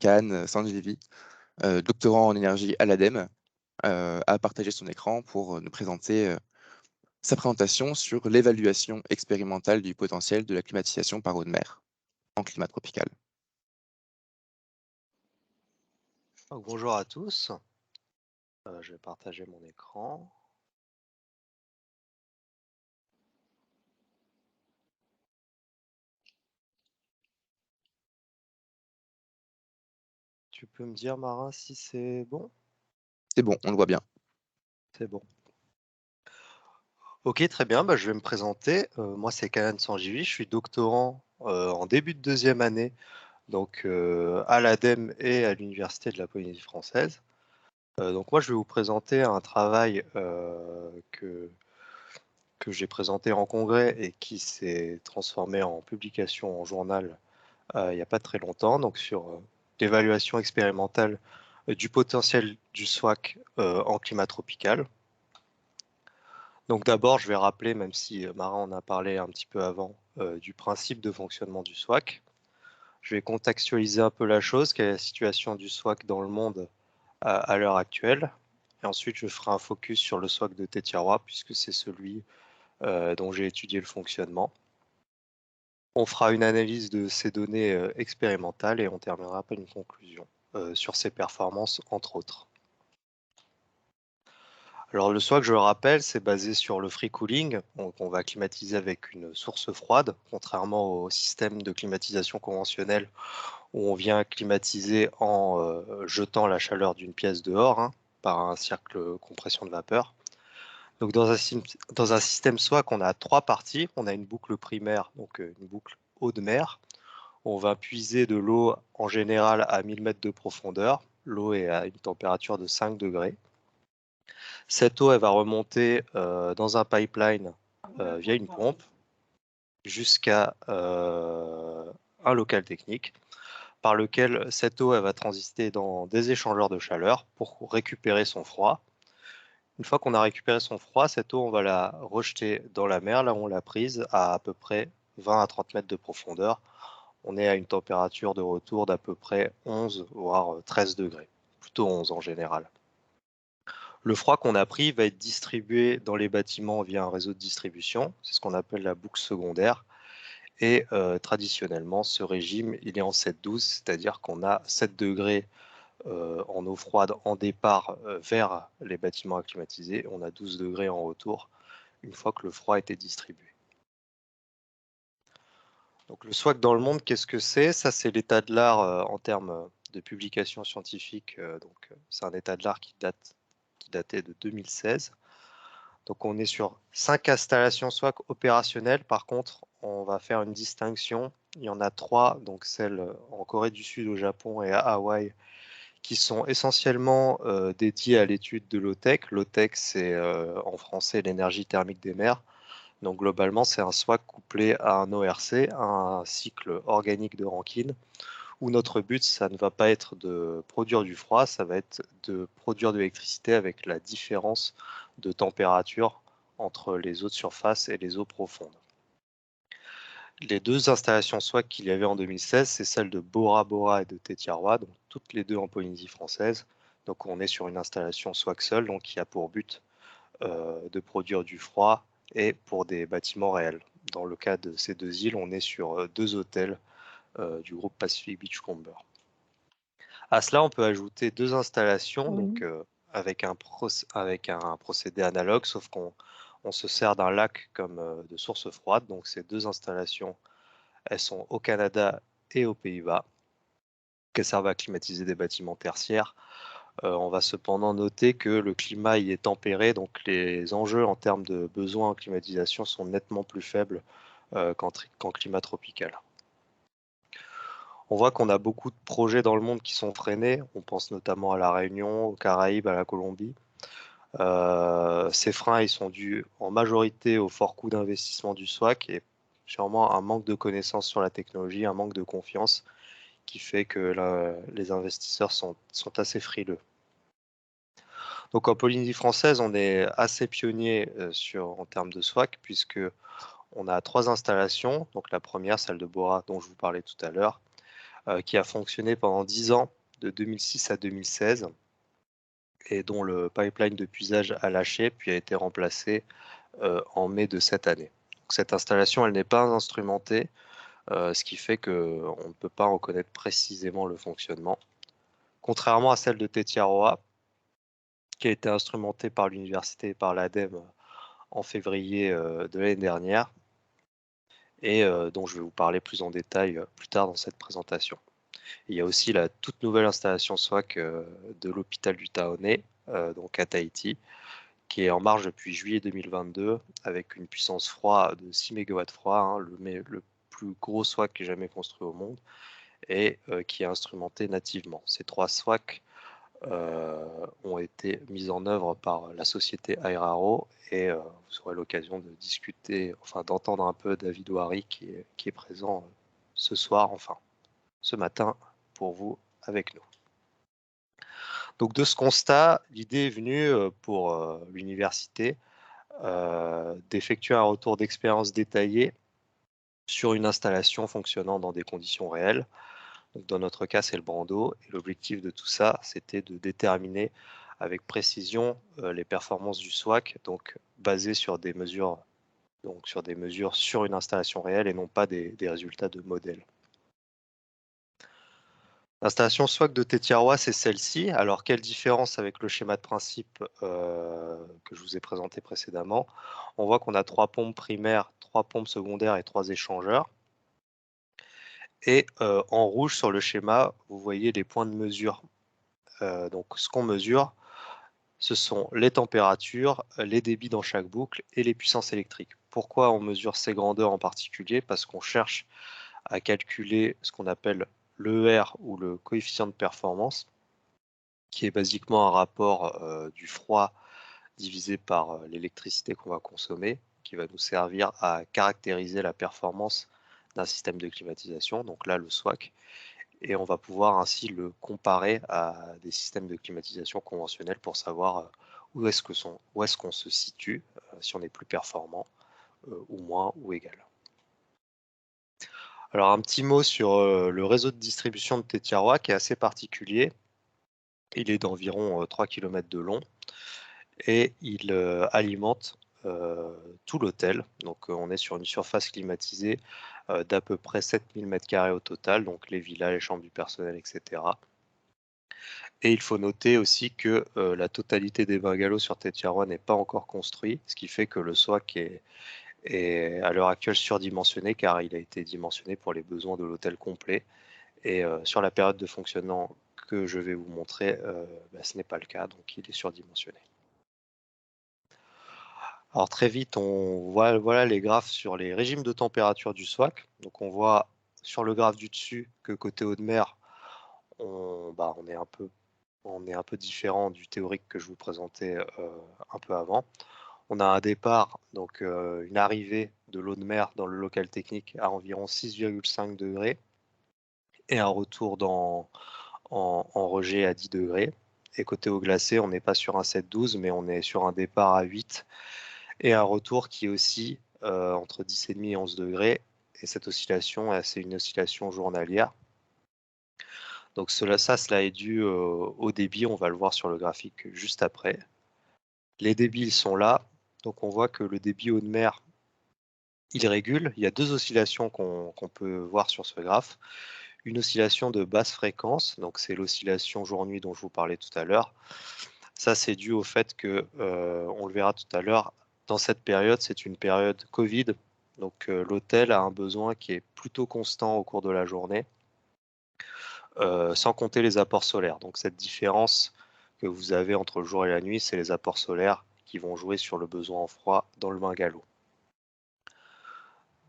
Khan Sanjeevi, doctorant en énergie à l'ADEME, a partagé son écran pour nous présenter sa présentation sur l'évaluation expérimentale du potentiel de la climatisation par eau de mer en climat tropical. Donc, bonjour à tous, je vais partager mon écran. Tu peux me dire, Marin, si c'est bon? C'est bon, on le voit bien. C'est bon. Ok, très bien, je vais me présenter. Moi, c'est Kanan Sanjeevi, je suis doctorant en début de deuxième année, donc à l'ADEME et à l'Université de la Polynésie française. Donc moi, je vais vous présenter un travail que j'ai présenté en congrès et qui s'est transformé en publication en journal il n'y a pas très longtemps, donc sur l'évaluation expérimentale du potentiel du SWAC en climat tropical. Donc d'abord, je vais rappeler, même si Marin en a parlé un petit peu avant, du principe de fonctionnement du SWAC. Je vais contextualiser un peu la chose, quelle est la situation du SWAC dans le monde à l'heure actuelle. Et ensuite, je ferai un focus sur le SWAC de Tetiaroa, puisque c'est celui dont j'ai étudié le fonctionnement. On fera une analyse de ces données expérimentales et on terminera par une conclusion sur ses performances, entre autres. Alors le SWAC, je le rappelle, c'est basé sur le free cooling. Donc on va climatiser avec une source froide, contrairement au système de climatisation conventionnel où on vient climatiser en jetant la chaleur d'une pièce dehors par un cercle compression de vapeur. Donc dans un système SWAC, on a trois parties. On a une boucle primaire, donc une boucle eau de mer. On va puiser de l'eau en général à 1000 mètres de profondeur. L'eau est à une température de 5 degrés. Cette eau, elle va remonter dans un pipeline via une pompe jusqu'à un local technique par lequel cette eau, elle va transiter dans des échangeurs de chaleur pour récupérer son froid. Une fois qu'on a récupéré son froid, cette eau, on va la rejeter dans la mer, là où on l'a prise, à peu près 20 à 30 mètres de profondeur. On est à une température de retour d'à peu près 11 voire 13 degrés, plutôt 11 en général. Le froid qu'on a pris va être distribué dans les bâtiments via un réseau de distribution, c'est ce qu'on appelle la boucle secondaire. Et traditionnellement, ce régime, il est en 7-12, c'est-à-dire qu'on a 7 degrés en eau froide en départ vers les bâtiments à climatiser, on a 12 degrés en retour une fois que le froid a été distribué. Donc le SWAC dans le monde, qu'est-ce que c'est? Ça, c'est l'état de l'art en termes de publications scientifiques. C'est un état de l'art qui datait de 2016. Donc on est sur 5 installations SWAC opérationnelles. Par contre, on va faire une distinction. Il y en a 3, donc celles en Corée du Sud, au Japon et à Hawaï, qui sont essentiellement dédiées à l'étude de l'OTEC. L'OTEC, c'est en français l'énergie thermique des mers. Donc globalement, c'est un SWAC couplé à un ORC, un cycle organique de Rankine, où notre but, ça ne va pas être de produire du froid, ça va être de produire de l'électricité avec la différence de température entre les eaux de surface et les eaux profondes. Les deux installations SWAC qu'il y avait en 2016, c'est celle de Bora Bora et de Tetiaroa, donc toutes les deux en Polynésie française. Donc on est sur une installation SWAC seule, donc qui a pour but de produire du froid et pour des bâtiments réels. Dans le cas de ces deux îles, on est sur deux hôtels du groupe Pacific Beachcomber. À cela, on peut ajouter deux installations, donc avec un procédé analogue, sauf qu'on se sert d'un lac comme de source froide. Donc ces deux installations, elles sont au Canada et aux Pays-Bas, qui servent à climatiser des bâtiments tertiaires. On va cependant noter que le climat y est tempéré, donc les enjeux en termes de besoins en climatisation sont nettement plus faibles qu'en climat tropical. On voit qu'on a beaucoup de projets dans le monde qui sont freinés. On pense notamment à la Réunion, aux Caraïbes, à la Colombie. Ces freins, ils sont dus en majorité au fort coût d'investissement du SWAC et sûrement un manque de connaissances sur la technologie, un manque de confiance qui fait que les investisseurs sont assez frileux. Donc en Polynésie française, on est assez pionnier en termes de SWAC puisque on a 3 installations. Donc la première, celle de Bora dont je vous parlais tout à l'heure, qui a fonctionné pendant 10 ans, de 2006 à 2016, et dont le pipeline de puisage a lâché, puis a été remplacé en mai de cette année. Donc, cette installation, elle n'est pas instrumentée, ce qui fait qu'on ne peut pas en connaître précisément le fonctionnement. Contrairement à celle de Tetiaroa, qui a été instrumentée par l'université et par l'ADEME en février de l'année dernière, et dont je vais vous parler plus en détail plus tard dans cette présentation. Il y a aussi la toute nouvelle installation SWAC de l'hôpital du Taoné, donc à Tahiti, qui est en marche depuis juillet 2022 avec une puissance froid de 6 MW froid, hein, le plus gros SWAC qui est jamais construit au monde, et qui est instrumenté nativement. Ces 3 SWAC ont été mises en œuvre par la société Aeraro, et vous aurez l'occasion de discuter, enfin d'entendre un peu David Ouari qui est présent ce soir, enfin ce matin pour vous avec nous. Donc de ce constat, l'idée est venue pour l'université d'effectuer un retour d'expérience détaillé sur une installation fonctionnant dans des conditions réelles. Donc dans notre cas, c'est le Brando, et l'objectif de tout ça, c'était de déterminer avec précision les performances du SWAC, donc basées sur des mesures, sur une installation réelle et non pas des résultats de modèles. L'installation SWAC de Tetiaroa, c'est celle-ci. Alors, quelle différence avec le schéma de principe que je vous ai présenté précédemment? On voit qu'on a 3 pompes primaires, 3 pompes secondaires et 3 échangeurs. Et en rouge sur le schéma, vous voyez les points de mesure. Donc, ce qu'on mesure, ce sont les températures, les débits dans chaque boucle et les puissances électriques. Pourquoi on mesure ces grandeurs en particulier? Parce qu'on cherche à calculer ce qu'on appelle l'ER ou le coefficient de performance, qui est basiquement un rapport du froid divisé par l'électricité qu'on va consommer, qui va nous servir à caractériser la performance d'un système de climatisation, donc là le SWAC, et on va pouvoir ainsi le comparer à des systèmes de climatisation conventionnels pour savoir où est-ce qu'on se situe, si on est plus performant, ou moins, ou égal. Alors un petit mot sur le réseau de distribution de Tetiaroa qui est assez particulier. Il est d'environ 3 km de long et il alimente tout l'hôtel. Donc on est sur une surface climatisée d'à peu près 7000 m² au total, donc les villas, les chambres du personnel, etc. Et il faut noter aussi que la totalité des bungalows sur Tetiaroa n'est pas encore construit, ce qui fait que le SWAC est à l'heure actuelle surdimensionné car il a été dimensionné pour les besoins de l'hôtel complet. Et sur la période de fonctionnement que je vais vous montrer, ce n'est pas le cas, donc il est surdimensionné. Alors très vite, on voit voilà les graphes sur les régimes de température du SWAC. Donc on voit sur le graphe du dessus que côté eau de mer, on est un peu différent du théorique que je vous présentais un peu avant. On a un départ, donc une arrivée de l'eau de mer dans le local technique à environ 6,5 degrés et un retour en rejet à 10 degrés. Et côté eau glacée, on n'est pas sur un 7-12, mais on est sur un départ à 8 et un retour qui est aussi entre 10,5 et 11 degrés. Et cette oscillation, c'est une oscillation journalière. Donc cela est dû au débit, on va le voir sur le graphique juste après. Les débits, ils sont là. Donc on voit que le débit eau de mer, il régule. Il y a 2 oscillations qu'on peut voir sur ce graphe. Une oscillation de basse fréquence, donc c'est l'oscillation jour-nuit dont je vous parlais tout à l'heure. Ça, c'est dû au fait que, on le verra tout à l'heure, dans cette période, c'est une période Covid. Donc l'hôtel a un besoin qui est plutôt constant au cours de la journée, sans compter les apports solaires. Donc cette différence que vous avez entre le jour et la nuit, c'est les apports solaires qui vont jouer sur le besoin en froid dans le bungalow.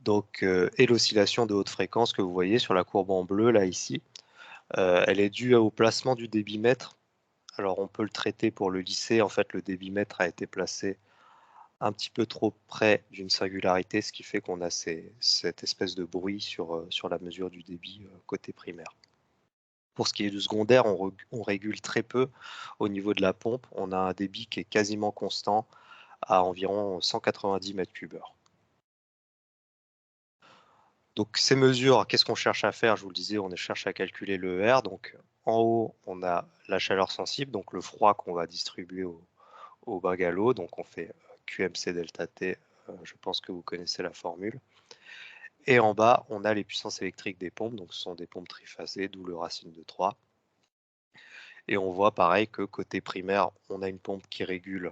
Donc, et l'oscillation de haute fréquence que vous voyez sur la courbe en bleu, là, ici, elle est due au placement du débitmètre. Alors, on peut le traiter pour le lisser. En fait, le débitmètre a été placé un petit peu trop près d'une singularité, ce qui fait qu'on a cette espèce de bruit sur la mesure du débit côté primaire. Pour ce qui est du secondaire, on régule très peu au niveau de la pompe. On a un débit qui est quasiment constant à environ 190 m3/h. Donc ces mesures, qu'est-ce qu'on cherche à faire? Je vous le disais, on cherche à calculer l'ER. Donc en haut, on a la chaleur sensible, donc le froid qu'on va distribuer au bac à l'eau. Donc on fait QMC delta T, je pense que vous connaissez la formule. Et en bas, on a les puissances électriques des pompes, donc ce sont des pompes triphasées, d'où le racine de 3. Et on voit pareil que côté primaire, on a une pompe qui régule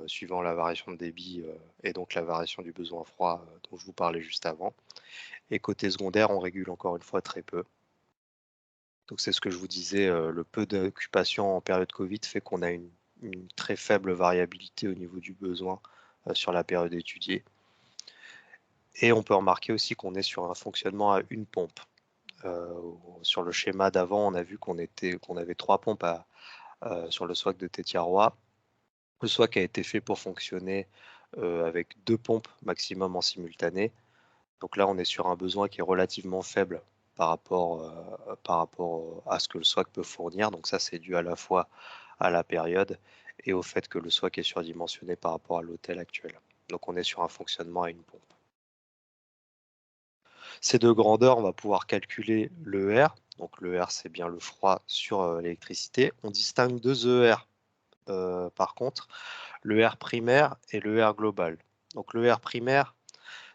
suivant la variation de débit et donc la variation du besoin froid dont je vous parlais juste avant. Et côté secondaire, on régule encore une fois très peu. Donc c'est ce que je vous disais, le peu d'occupation en période Covid fait qu'on a une très faible variabilité au niveau du besoin sur la période étudiée. Et on peut remarquer aussi qu'on est sur un fonctionnement à une pompe. Sur le schéma d'avant, on a vu qu'on avait 3 pompes sur le SWAC de Tétiarois. Le SWAC a été fait pour fonctionner avec 2 pompes maximum en simultané. Donc là, on est sur un besoin qui est relativement faible par rapport à ce que le SWAC peut fournir. Donc ça, c'est dû à la fois à la période et au fait que le SWAC est surdimensionné par rapport à l'hôtel actuel. Donc on est sur un fonctionnement à une pompe. Ces deux grandeurs, on va pouvoir calculer l'ER. Donc l'ER, c'est bien le froid sur l'électricité. On distingue deux ER par contre, l'ER primaire et l'ER global. Donc l'ER primaire,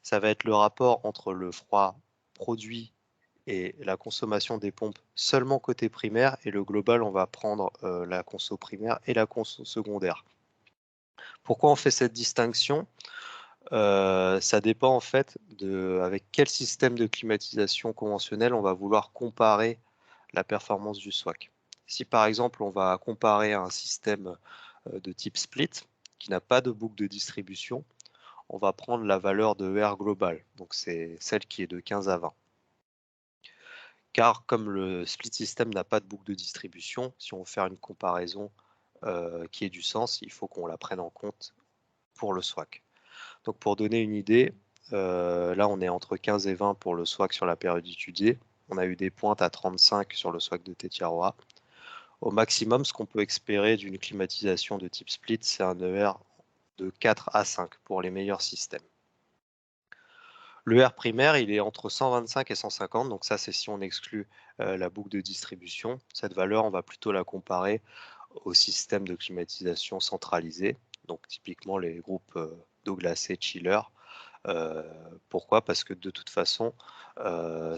ça va être le rapport entre le froid produit et la consommation des pompes seulement côté primaire, et le global, on va prendre la conso primaire et la conso secondaire. Pourquoi on fait cette distinction? Ça dépend en fait avec quel système de climatisation conventionnel on va vouloir comparer la performance du SWAC. Si par exemple on va comparer un système de type split qui n'a pas de boucle de distribution, on va prendre la valeur de ER global, donc c'est celle qui est de 15 à 20. Car comme le split system n'a pas de boucle de distribution, si on veut faire une comparaison qui ait du sens, il faut qu'on la prenne en compte pour le SWAC. Donc pour donner une idée, là on est entre 15 et 20 pour le SWAC sur la période étudiée. On a eu des pointes à 35 sur le SWAC de Tétiaroa. Au maximum, ce qu'on peut espérer d'une climatisation de type split, c'est un ER de 4 à 5 pour les meilleurs systèmes. L'ER primaire, il est entre 125 et 150, donc ça c'est si on exclut la boucle de distribution. Cette valeur, on va plutôt la comparer au système de climatisation centralisé, donc typiquement les groupes d'eau glacée, chiller. Pourquoi? Parce que de toute façon,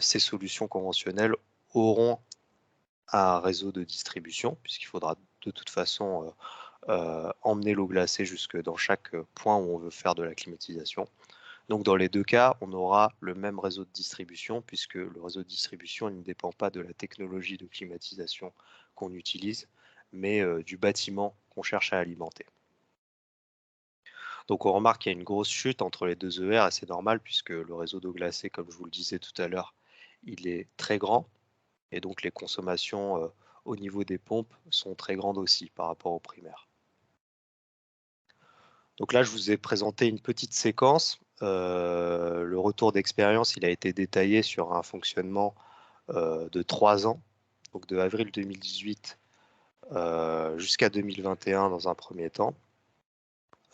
ces solutions conventionnelles auront un réseau de distribution, puisqu'il faudra de toute façon emmener l'eau glacée jusque dans chaque point où on veut faire de la climatisation. Donc dans les deux cas, on aura le même réseau de distribution, puisque le réseau de distribution ne dépend pas de la technologie de climatisation qu'on utilise, mais du bâtiment qu'on cherche à alimenter. Donc on remarque qu'il y a une grosse chute entre les deux ER, et c'est normal puisque le réseau d'eau glacée, comme je vous le disais tout à l'heure, il est très grand, et donc les consommations au niveau des pompes sont très grandes aussi par rapport aux primaires. Donc là, je vous ai présenté une petite séquence. Le retour d'expérience, il a été détaillé sur un fonctionnement de 3 ans, donc de avril 2018 jusqu'à 2021 dans un premier temps,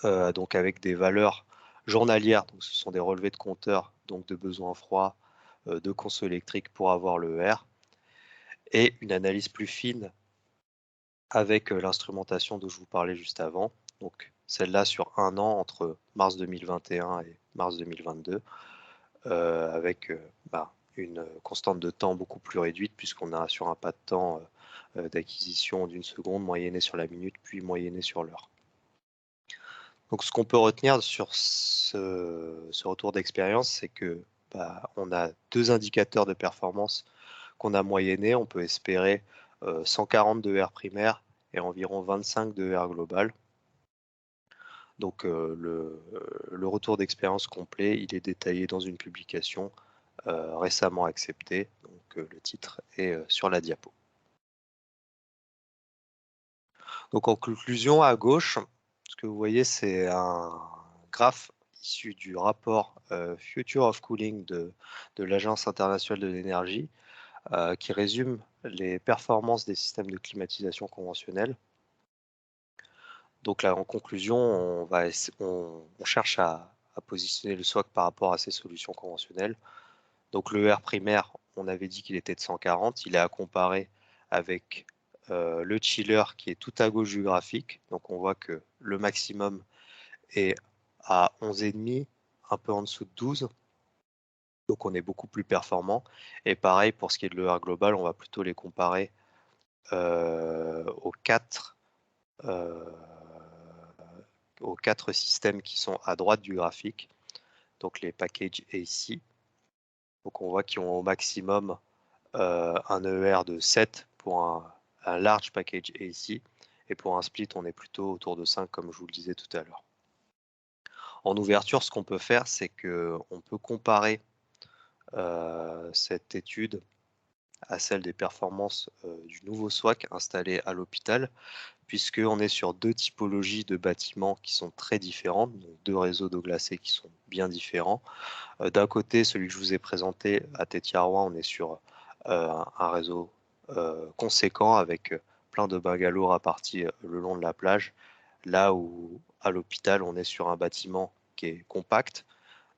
donc avec des valeurs journalières, donc ce sont des relevés de compteurs, donc de besoins froids, de conso électrique pour avoir le ER, et une analyse plus fine avec l'instrumentation dont je vous parlais juste avant, donc celle-là sur un an entre mars 2021 et mars 2022, avec une constante de temps beaucoup plus réduite puisqu'on a sur un pas de temps d'acquisition d'une seconde moyennée sur la minute puis moyennée sur l'heure. Donc ce qu'on peut retenir sur ce retour d'expérience, c'est que on a deux indicateurs de performance qu'on a moyennés. On peut espérer 140 de R primaire et environ 25 de R global. Donc le retour d'expérience complet, il est détaillé dans une publication récemment acceptée. Donc le titre est sur la diapo. Donc en conclusion, à gauche, ce que vous voyez, c'est un graphe issu du rapport Future of Cooling de l'Agence internationale de l'énergie qui résume les performances des systèmes de climatisation conventionnels. Donc là, en conclusion, on cherche à positionner le SWAC par rapport à ces solutions conventionnelles. Donc le R primaire, on avait dit qu'il était de 140, il est à comparer avec le chiller qui est tout à gauche du graphique. Donc on voit que le maximum est à 11,5, un peu en dessous de 12. Donc on est beaucoup plus performant. Et pareil, pour ce qui est de l'ER global, on va plutôt les comparer aux quatre systèmes qui sont à droite du graphique, donc les packages AC. Donc on voit qu'ils ont au maximum un ER de 7 pour un large package AC, et pour un split, on est plutôt autour de 5, comme je vous le disais tout à l'heure. En ouverture, ce qu'on peut faire, c'est qu'on peut comparer cette étude à celle des performances du nouveau SWAC installé à l'hôpital, puisqu'on est sur deux typologies de bâtiments qui sont très différentes, donc deux réseaux d'eau glacée qui sont bien différents. D'un côté, celui que je vous ai présenté à Tétiarouen, on est sur un réseau conséquent avec plein de bungalows répartis le long de la plage, là où à l'hôpital, on est sur un bâtiment qui est compact.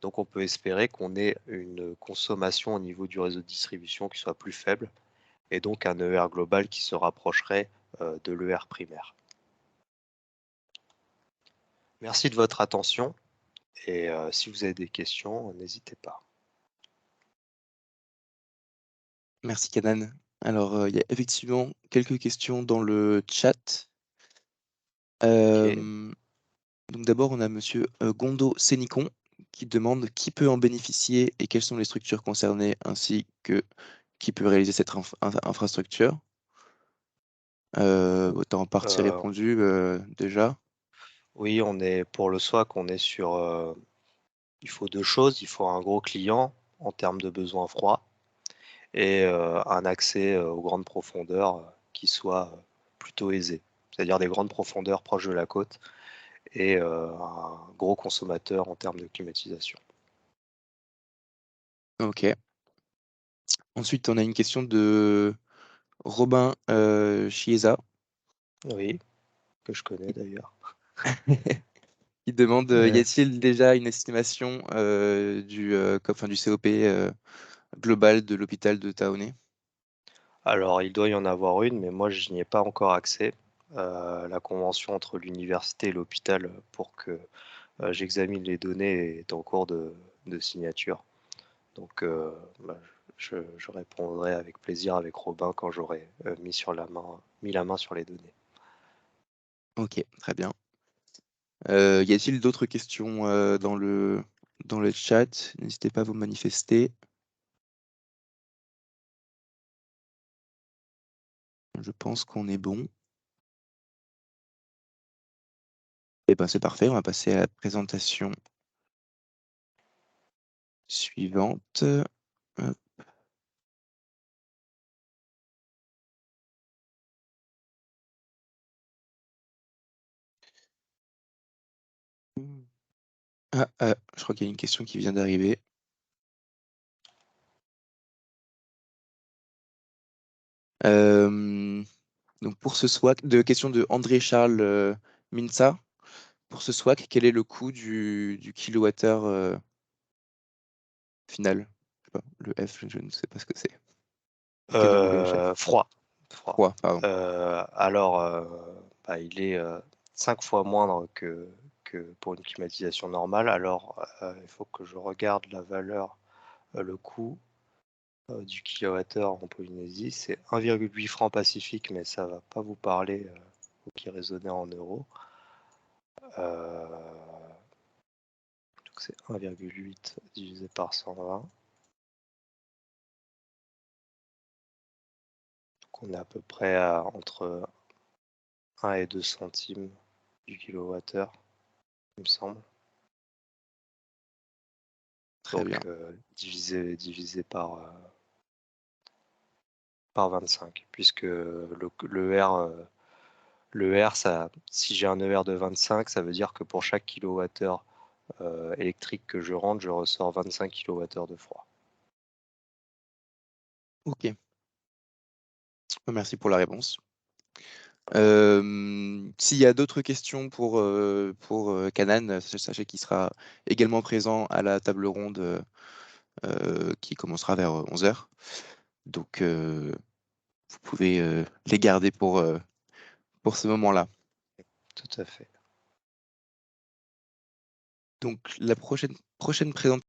Donc on peut espérer qu'on ait une consommation au niveau du réseau de distribution qui soit plus faible, et donc un ER global qui se rapprocherait de l'ER primaire. Merci de votre attention, et si vous avez des questions, n'hésitez pas. Merci Canan. Alors, il y a effectivement quelques questions dans le chat. Ok. Donc d'abord, on a monsieur Gondo Sénicon qui demande qui peut en bénéficier et quelles sont les structures concernées, ainsi que qui peut réaliser cette infrastructure. T'as en partie Euh, répondu déjà. oui, on est pour le SWAC, on est sur. Il faut deux choses. Il faut un gros client en termes de besoins froids et un accès aux grandes profondeurs qui soit plutôt aisé. C'est-à-dire des grandes profondeurs proches de la côte et un gros consommateur en termes de climatisation. Ok. Ensuite, on a une question de Robin Chiesa Oui, que je connais d'ailleurs. qui demande y Euh, a-t-il déjà une estimation du COP global de l'hôpital de Taoné? Alors, il doit y en avoir une, mais moi, je n'y ai pas encore accès. La convention entre l'université et l'hôpital pour que j'examine les données est en cours de signature. Donc, bah, je répondrai avec plaisir avec Robin quand j'aurai mis la main sur les données. Ok, très bien. Y a-t-il d'autres questions dans le chat? N'hésitez pas à vous manifester. Je pense qu'on est bon. Et ben c'est parfait, on va passer à la présentation suivante. Hop. Je crois qu'il y a une question qui vient d'arriver. Donc pour ce SWAC, question de André Charles Minza. Pour ce SWAC, quel est le coût du kilowattheure final? Je sais pas, le F, je ne sais pas ce que c'est. Quel nombre le chef? Froid. Froid. 3, pardon. Alors, bah, il est 5 fois moindre que pour une climatisation normale. Alors, il faut que je regarde la valeur, le coût du kilowattheure en Polynésie. C'est 1,8 francs Pacifique, mais ça va pas vous parler, vous qui raisonnez en euros. Donc c'est 1,8 divisé par 120. Donc on est à peu près entre 1 et 2 centimes du kilowattheure, il me semble. Très bien. Donc divisé par 25, puisque le R, si j'ai un ER de 25, ça veut dire que pour chaque kilowattheure électrique que je rentre, je ressors 25 kWh de froid. Ok. Merci pour la réponse. S'il y a d'autres questions pour Canan, sachez qu'il sera également présent à la table ronde qui commencera vers 11h. Donc, vous pouvez les garder pour ce moment-là. Tout à fait. Donc, la prochaine présentation